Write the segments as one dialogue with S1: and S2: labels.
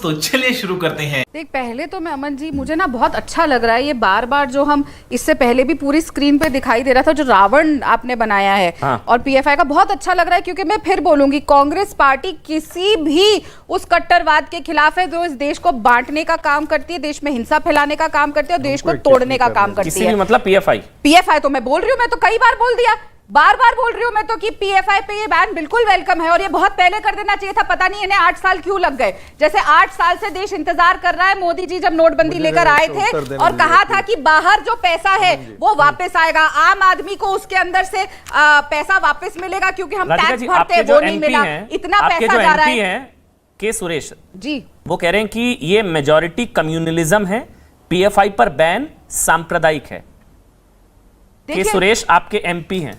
S1: तो चलिए शुरू करते हैं।
S2: देख, पहले तो मैं अमन जी, मुझे ना बहुत अच्छा लग रहा है ये बार बार जो हम इससे पहले भी पूरी स्क्रीन पे दिखाई दे रहा था जो रावण आपने बनाया है। हाँ। और पीएफआई का बहुत अच्छा लग रहा है, क्योंकि मैं फिर बोलूंगी कांग्रेस पार्टी किसी भी उस कट्टरवाद के खिलाफ है जो इस देश को बांटने का काम करती है, देश में हिंसा फैलाने का काम करती है और देश को तोड़ने का काम करती है।
S3: मतलब पीएफआई
S2: तो मैं बोल रही हूँ, मैं तो कई बार बोल दिया, बार बार बोल रही हूँ मैं तो कि पीएफआई पे ये बैन बिल्कुल वेलकम है और ये बहुत पहले कर देना चाहिए था। पता नहीं इन्हें 8 साल क्यों लग गए। जैसे 8 साल से देश इंतजार कर रहा है। मोदी जी जब नोटबंदी लेकर आए थे और कहा था कि बाहर जो पैसा है वो वापस आएगा, आम आदमी को उसके अंदर से पैसा वापस मिलेगा, क्योंकि हम टैक्स भरते हैं वो नहीं मिला, इतना पैसा जा रहा है।
S3: के सुरेश
S2: जी
S3: वो कह रहे हैं कि ये मेजॉरिटी कम्युनलिज्म है, पीएफआई पर बैन सांप्रदायिक है। के सुरेश आपके एमपी हैं,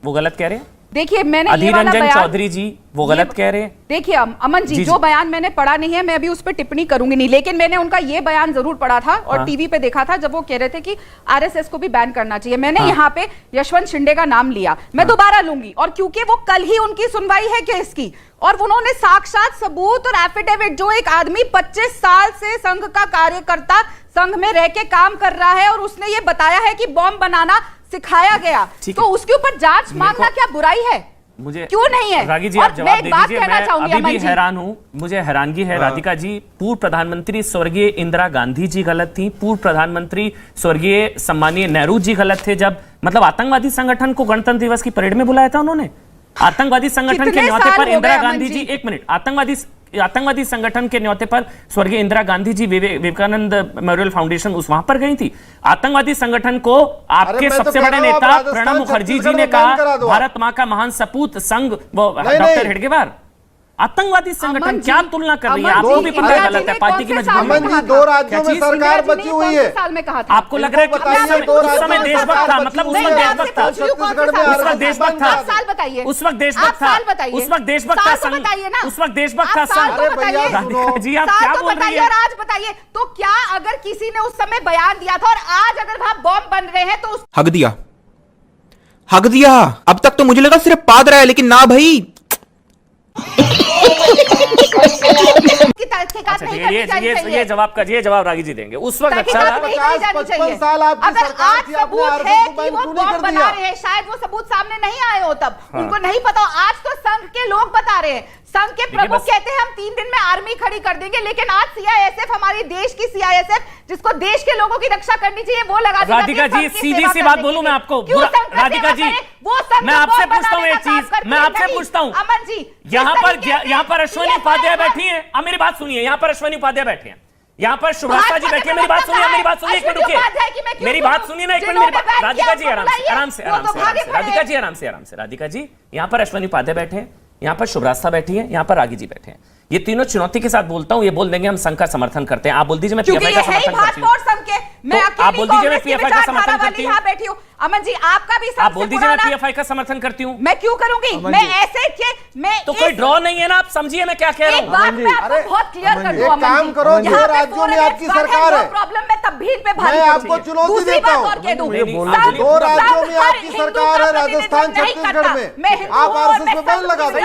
S3: वो गलत कह रहे हैं।
S2: देखिए, मैंने
S3: अधीर रंजन चौधरी जी वो गलत कह रहे हैं।
S2: देखिए अमन जी, जो बयान मैंने पढ़ा नहीं है, मैं अभी उस पर टिप्पणी करूंगी नहीं, लेकिन मैंने उनका ये बयान जरूर पढ़ा था और टीवी पे देखा था जब वो कह रहे थे कि आरएसएस को भी बैन करना चाहिए। मैंने यहाँ पे यशवंत शिंदे का नाम लिया, मैं दोबारा लूंगी, और क्योंकि वो कल ही उनकी सुनवाई है केस की और उन्होंने साक्षात सबूत और एफिडेविट, जो एक आदमी 25 साल से संघ का कार्यकर्ता संघ में रह के काम कर रहा है और उसने ये बताया है कि बॉम्ब बनाना सिखाया गया, तो उसके ऊपर जांच मांगना क्या बुराई है?
S3: मुझे
S2: क्यों नहीं है?
S3: रागी जी, आप जवाब दे दीजिए। मैं अभी भी
S2: जी
S3: हैरान हूं, मुझे हैरानगी है। राधिका जी, पूर्व प्रधानमंत्री स्वर्गीय इंदिरा गांधी जी गलत थी, पूर्व प्रधानमंत्री स्वर्गीय सम्मानीय नेहरू जी गलत थे जब मतलब आतंकवादी संगठन को गणतंत्र दिवस की परेड में बुलाया था उन्होंने। आतंकवादी संगठन के न्योते पर इंदिरा गांधी जी, एक मिनट, आतंकवादी संगठन के न्योते पर स्वर्गीय इंदिरा गांधी जी विवेकानंद मेमोरियल फाउंडेशन उस वहां पर गई थी। आतंकवादी संगठन को आपके सबसे बड़े नेता प्रणब मुखर्जी जी ने कहा भारत मां का महान सपूत संघ, डॉक्टर हेडगेवार। आतंकवादी संगठन क्या तुलना कर रही है? आपको भी पता है गलत है, पार्टी की मजबूरी।
S4: 2 राज्यों में सरकार बची हुई है।
S3: आपको लग रहा है कि उस समय देशभक्त था, मतलब उस वक्त देशभक्त था, उस वक्त देशभक्त था, उस वक्त देशभक्त था, उस वक्त देशभक्त था, उस वक्त देशभक्त था संघ। जी आप क्या बोल रही हैं?
S2: आज बताइए, तो क्या अगर किसी ने उस समय बयान दिया था और आज अगर वहां बॉम्ब बन रहे हैं तो
S5: हक दिया, हक दिया। अब तक तो मुझे लगा सिर्फ पाद रहा है, लेकिन ना भाई।
S3: ये जवाब रागी जी देंगे। उस वक्त अच्छा था।
S4: 50-55 साल आपकी सरकार थी, आपने आरएसएस को बैन क्यों नहीं कर दिया?
S2: शायद वो सबूत सामने नहीं आए हो तब, उनको नहीं पता। आज तो संघ के लोग बता रहे हैं, संघ के प्रमुख कहते हैं हम 3 दिन में आर्मी खड़ी कर देंगे, लेकिन आज सीआईएसएफ, हमारी देश की सीआईएसएफ, जिसको देश के लोगों की रक्षा करनी चाहिए, वो लगा दी।
S3: राधिका जी, सीधी सी बात बोलूं मैं आपको, राधिका जी, मैं आपसे पूछता हूँ एक चीज, मैं आपसे पूछता हूँ,
S2: अमन जी,
S3: यहाँ पर अश्विनी उपाध्याय बैठी है, मेरी बात सुनिए, यहाँ पर अश्विनी उपाध्याय बैठे हैं, यहाँ पर शुभ्रास्ता जी बैठे हैं, मेरी बात सुनिए, एक मिनट रुकिए, मेरी बात सुनिए ना, एक मिनट, राधिका जी आराम से, राधिका जी आराम से, राधिका जी, यहाँ पर अश्विनी उपाध्याय बैठे हैं, यहाँ पर शुभ्रास्ता बैठी है, यहाँ पर रागी जी बैठे हैं। ये तीनों चुनौती के साथ बोलता हूँ, ये बोल देंगे हम संघ का समर्थन करते हैं। आप बोल दीजिए मैं पीएफआई का समर्थन करती हूँ। आप बोल दीजिए मैं पीएफआई का समर्थन करती हूँ।
S2: अमन जी, आपका भी
S3: आप बोल दीजिए मैं पीएफआई का समर्थन करती हूँ।
S2: मैं क्यों करूंगी? मैं ऐसे
S3: तो कोई ड्रॉ नहीं है ना, आप समझिए मैं क्या कह रहा हूँ।
S2: बहुत क्लियर कर दूं,
S4: काम करो, 2 राज्यों में आपकी सरकार है,
S2: प्रॉब्लम में तब भी पे भारी
S4: मैं आपको चुनौती देता हूँ। 2 राज्यों में आपकी सरकार है, राजस्थान छत्तीसगढ़ में, आप आरएसएस पे बैन लगा दो।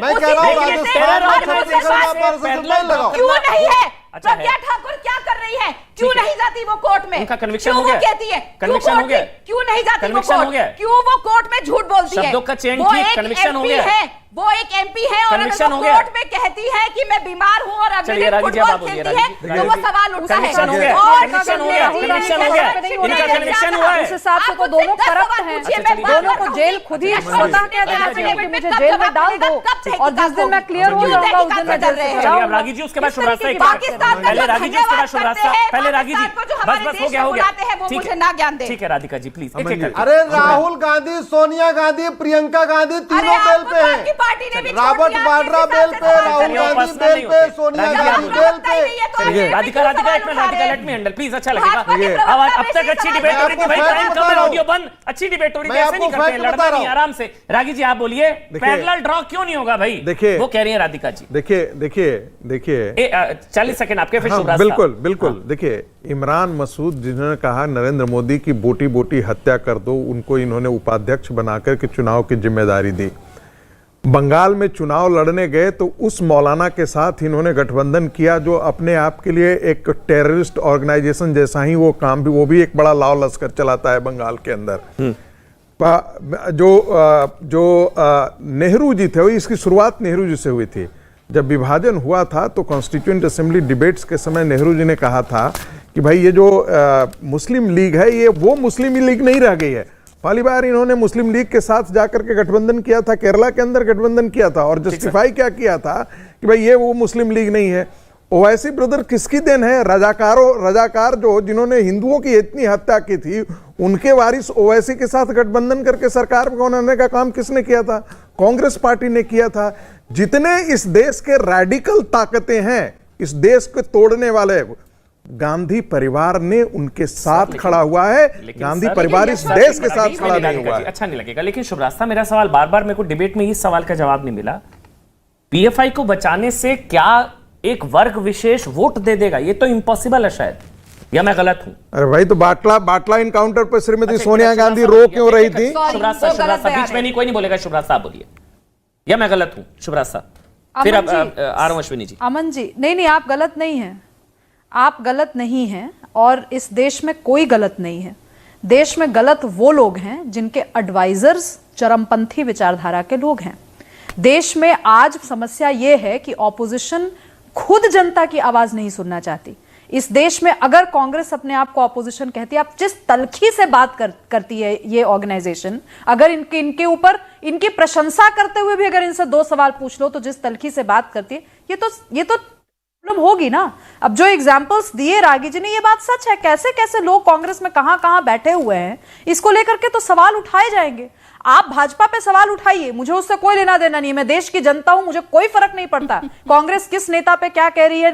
S4: मैं कह रहा हूँ राजस्थान छत्तीसगढ़ में आप आरएसएस पे बैन लगाओ।
S2: क्यों नहीं है? प्रज्ञा ठाकुर क्या कर रही है? क्यों नहीं जाती वो कोर्ट में?
S3: उनका कन्विक्शन हो गया,
S2: कहती है
S3: कन्विक्शन हो गया,
S2: क्यों नहीं जाती वो
S3: कन्विक्शन हो गया,
S2: क्यों वो कोर्ट में झूठ बोलती है?
S3: शब्दों का चेन ठीक, कन्विक्शन हो गया,
S2: वो एक एमपी है और अगर वो कोर्ट में कहती है कि मैं बीमार हूं और अगले दिन फुटबॉल खेलती है तो वो सवाल उठता है।
S3: कन्विक्शन हो गया, कन्विक्शन हो गया, कन्विक्शन हो गया, इनका कन्विक्शन हुआ है।
S6: उस हिसाब से तो दोनों करप्ट हैं, दोनों को जेल खुद ही स्वतः कह देना चाहिए कि मुझे जेल में डाल दो, और जिस दिन मैं क्लियर हो जाऊंगा उस दिन मैं जेल से
S3: चलिए। अब रागी जी उसके बाद शुभ्रास्ता, पहले रागी जी उसके बाद शुभ्रास्ता, पहले रागी जी, बस हो गया, ठीक है राधिका जी प्लीज।
S4: अरे राहुल गांधी, सोनिया गांधी, प्रियंका गांधी तीनों बेल पे हैं। रॉबर्ट वाड्रा बेल पे, राहुल गांधी बेल पे, सोनिया गांधी बेल पे।
S3: राधिका एक minute, Radhika let me handle please, अच्छा लगेगा। अब तक अच्छी डिबेट हो रही थी भाई, टाइम कम है, ऑडियो बंद, अच्छी डिबेट हो रही थी, ऐसे नहीं करते, लड़ना नहीं, आराम से। रागी जी आप बोलिए, पैरेलल ड्रॉ क्यों नहीं होगा भाई?
S7: देखिए,
S3: वो कह रही है राधिका जी।
S7: देखिए
S3: 40 सेकंड आपके, फिर शुभ्रास्ता।
S7: बिल्कुल। देखिए, इमरान मसूद जिन्होंने कहा नरेंद्र मोदी की बोटी हत्या कर दो, उनको इन्होंने उपाध्यक्ष बनाकर के चुनाव की जिम्मेदारी दी। बंगाल में चुनाव लड़ने गए तो उस मौलाना के साथ इन्होंने गठबंधन किया जो अपने आप के लिए एक टेररिस्ट ऑर्गेनाइजेशन जैसा ही वो काम भी, वो भी एक बड़ा लाव लश्कर चलाता है बंगाल के अंदर। जो नेहरू जी थे, इसकी शुरुआत नेहरू जी से हुई थी। जब विभाजन हुआ था तो कॉन्स्टिट्यूएंट असेंबली डिबेट्स के समय नेहरू जी ने कहा था कि भाई ये जो मुस्लिम लीग है ये वो मुस्लिम लीग नहीं रह गई है। पहली बार इन्होंने मुस्लिम लीग के साथ जाकर के गठबंधन किया था, केरला के अंदर गठबंधन किया था और जस्टिफाई क्या किया था कि भाई ये वो मुस्लिम लीग नहीं है। ओवैसी ब्रदर किसकी देन है? रजाकार जो जिन्होंने हिंदुओं की इतनी हत्या की थी उनके वारिस ओवैसी के साथ गठबंधन करके सरकार बनाने का काम किसने किया था? कांग्रेस पार्टी ने किया था। जितने इस देश के रैडिकल ताकतें हैं, इस देश को तोड़ने वाले, गांधी परिवार ने उनके साथ खड़ा हुआ है। गांधी परिवार इस देश के साथ खड़ा नहीं हुआ है।
S3: अच्छा नहीं लगेगा, लेकिन शुभ रास्ता, मेरा सवाल बार बार मेरे को डिबेट में इस सवाल का जवाब नहीं मिला। पीएफआई को बचाने से क्या एक वर्ग विशेष वोट दे देगा? ये तो इम्पॉसिबल है शायद, या मैं गलत हूं?
S7: अरे भाई, तो बाटला इनकाउंटर पर श्रीमती सोनिया गांधी रो क्यों रही थी?
S3: शुभ रास्ता बीच में नहीं, कोई नहीं बोलेगा। शुभ रास्ता आप बोलिए, या मैं गलत हूं? शुभ रास्ता, फिर अब आ रहा हूं अश्विनी जी।
S6: अमन जी, नहीं, आप गलत नहीं हैं, आप गलत नहीं हैं और इस देश में कोई गलत नहीं है। देश में गलत वो लोग हैं जिनके एडवाइजर्स चरमपंथी विचारधारा के लोग हैं। देश में आज समस्या ये है कि ऑपोजिशन खुद जनता की आवाज नहीं सुनना चाहती। इस देश में अगर कांग्रेस अपने आप को ऑपोजिशन कहती है, आप जिस तलखी से बात करती है ये ऑर्गेनाइजेशन, अगर इनके ऊपर इनकी प्रशंसा करते हुए भी अगर इनसे 2 सवाल पूछ लो तो जिस तलखी से बात करती है, ये तो प्रॉब्लम होगी ना। अब जो एग्जांपल्स दिए रागी जी ने, ये बात सच है। कैसे कैसे लोग कांग्रेस में कहां बैठे हुए हैं, इसको लेकर के तो सवाल उठाए जाएंगे। आप भाजपा पे सवाल उठाइए, मुझे उससे कोई लेना देना नहीं है। मैं देश की जनता हूं, मुझे कोई फर्क नहीं पड़ता कांग्रेस किस नेता पे क्या कह रही है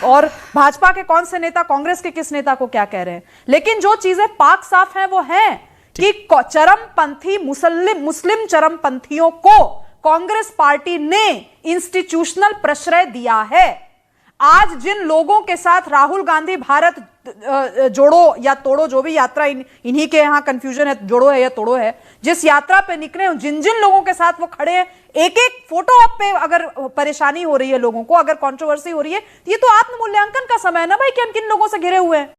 S6: और भाजपा के कौन से नेता कांग्रेस के किस नेता को क्या कह रहे हैं। लेकिन जो चीजें पाक साफ हैं वो है कि चरमपंथी मुस्लिम चरमपंथियों को कांग्रेस पार्टी ने इंस्टीट्यूशनल प्रश्रय दिया है। आज जिन लोगों के साथ राहुल गांधी भारत जोड़ो या तोड़ो, जो भी यात्रा इन्हीं के यहां कंफ्यूजन है, जोड़ो है या तोड़ो है, जिस यात्रा पे निकले, जिन लोगों के साथ वो खड़े हैं, एक एक फोटो आप पे अगर परेशानी हो रही है लोगों को, अगर कंट्रोवर्सी हो रही है, ये तो आत्ममूल्यांकन का समय है ना भाई कि हम किन लोगों से घिरे हुए हैं।